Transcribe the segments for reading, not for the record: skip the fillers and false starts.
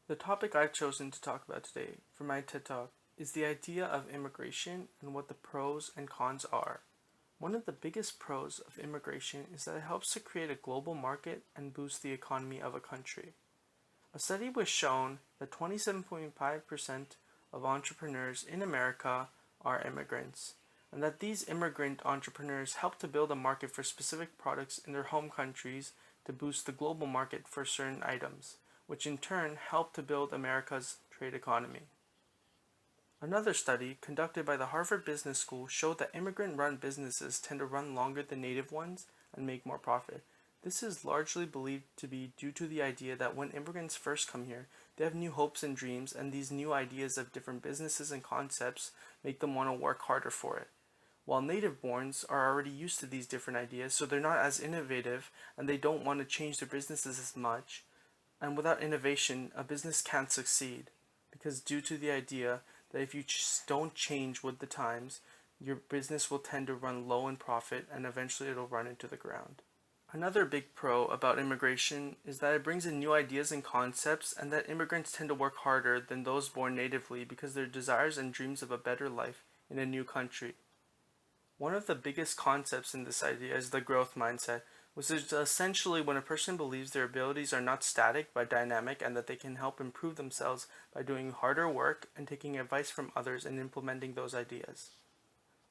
The topic I've chosen to talk about today for my TED Talk is the idea of immigration and what the pros and cons are. One of the biggest pros of immigration is that it helps to create a global market and boost the economy of a country. A study was shown that 27.5% of entrepreneurs in America are immigrants, and that these immigrant entrepreneurs help to build a market for specific products in their home countries to boost the global market for certain items, which in turn help to build America's trade economy. Another study conducted by the Harvard Business School showed that immigrant run businesses tend to run longer than native ones and make more profit. This is largely believed to be due to the idea that when immigrants first come here, they have new hopes and dreams, and these new ideas of different businesses and concepts make them want to work harder for it. While native borns are already used to these different ideas, so they're not as innovative and they don't want to change their businesses as much. And without innovation, a business can't succeed because due to the idea that if you just don't change with the times, your business will tend to run low in profit and eventually it'll run into the ground. Another big pro about immigration is that it brings in new ideas and concepts, and that immigrants tend to work harder than those born natively because their desires and dreams of a better life in a new country. One of the biggest concepts in this idea is the growth mindset, which is essentially when a person believes their abilities are not static but dynamic and that they can help improve themselves by doing harder work and taking advice from others and implementing those ideas.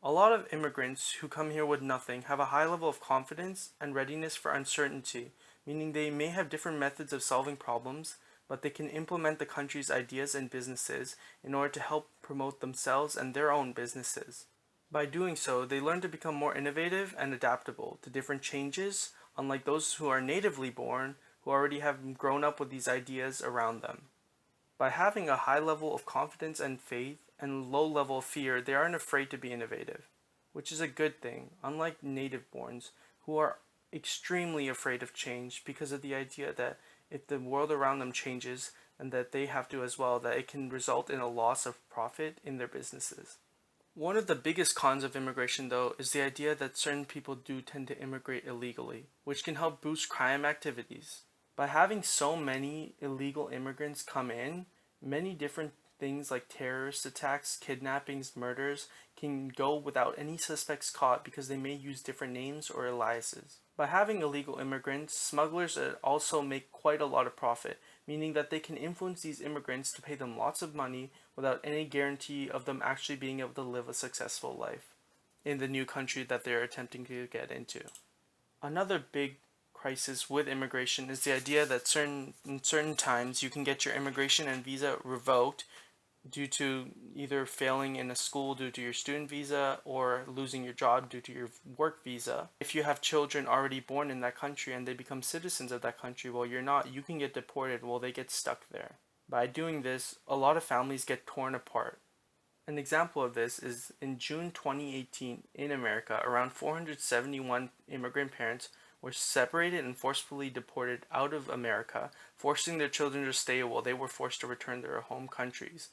A lot of immigrants who come here with nothing have a high level of confidence and readiness for uncertainty, meaning they may have different methods of solving problems, but they can implement the country's ideas and businesses in order to help promote themselves and their own businesses. By doing so, they learn to become more innovative and adaptable to different changes, unlike those who are natively born, who already have grown up with these ideas around them. By having a high level of confidence and faith and low level of fear, they aren't afraid to be innovative, which is a good thing, unlike native borns, who are extremely afraid of change because of the idea that if the world around them changes and that they have to as well, that it can result in a loss of profit in their businesses. One of the biggest cons of immigration, though, is the idea that certain people do tend to immigrate illegally, which can help boost crime activities. By having so many illegal immigrants come in, many different things like terrorist attacks, kidnappings, murders can go without any suspects caught because they may use different names or aliases. By having illegal immigrants, smugglers also make quite a lot of profit, meaning that they can influence these immigrants to pay them lots of money without any guarantee of them actually being able to live a successful life in the new country that they're attempting to get into. Another big crisis with immigration is the idea that in certain times you can get your immigration and visa revoked due to either failing in a school due to your student visa or losing your job due to your work visa. If you have children already born in that country and they become citizens of that country while you're not, you can get deported while they get stuck there. By doing this, a lot of families get torn apart. An example of this is in June 2018 in America, around 471 immigrant parents were separated and forcefully deported out of America, forcing their children to stay while they were forced to return to their home countries.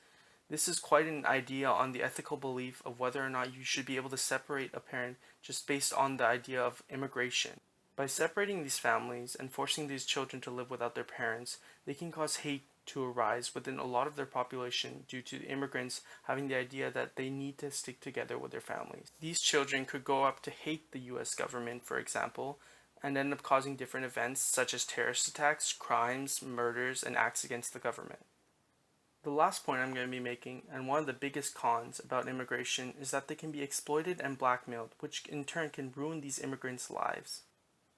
This is quite an idea on the ethical belief of whether or not you should be able to separate a parent just based on the idea of immigration. By separating these families and forcing these children to live without their parents, they can cause hate to arise within a lot of their population due to immigrants having the idea that they need to stick together with their families. These children could grow up to hate the US government, for example, and end up causing different events such as terrorist attacks, crimes, murders, and acts against the government. The last point I'm going to be making, and one of the biggest cons about immigration, is that they can be exploited and blackmailed, which in turn can ruin these immigrants' lives.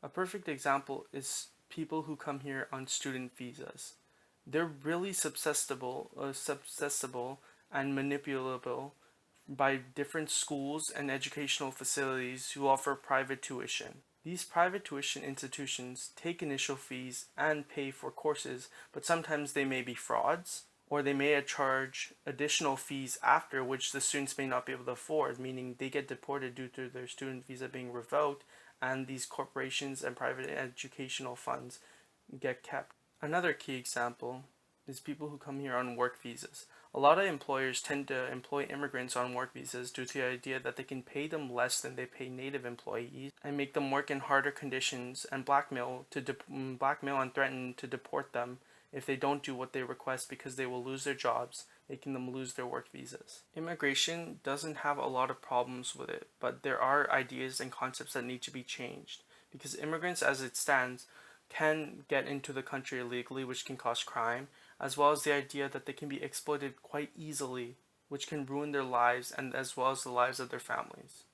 A perfect example is people who come here on student visas. They're really susceptible and manipulable by different schools and educational facilities who offer private tuition. These private tuition institutions take initial fees and pay for courses, but sometimes they may be frauds, or they may charge additional fees after which the students may not be able to afford, meaning they get deported due to their student visa being revoked, and these corporations and private educational funds get kept. Another key example is people who come here on work visas. A lot of employers tend to employ immigrants on work visas due to the idea that they can pay them less than they pay native employees and make them work in harder conditions and blackmail and threaten to deport them if they don't do what they request because they will lose their jobs, making them lose their work visas. Immigration doesn't have a lot of problems with it, but there are ideas and concepts that need to be changed because immigrants, as it stands, can get into the country illegally, which can cause crime, as well as the idea that they can be exploited quite easily, which can ruin their lives and as well as the lives of their families.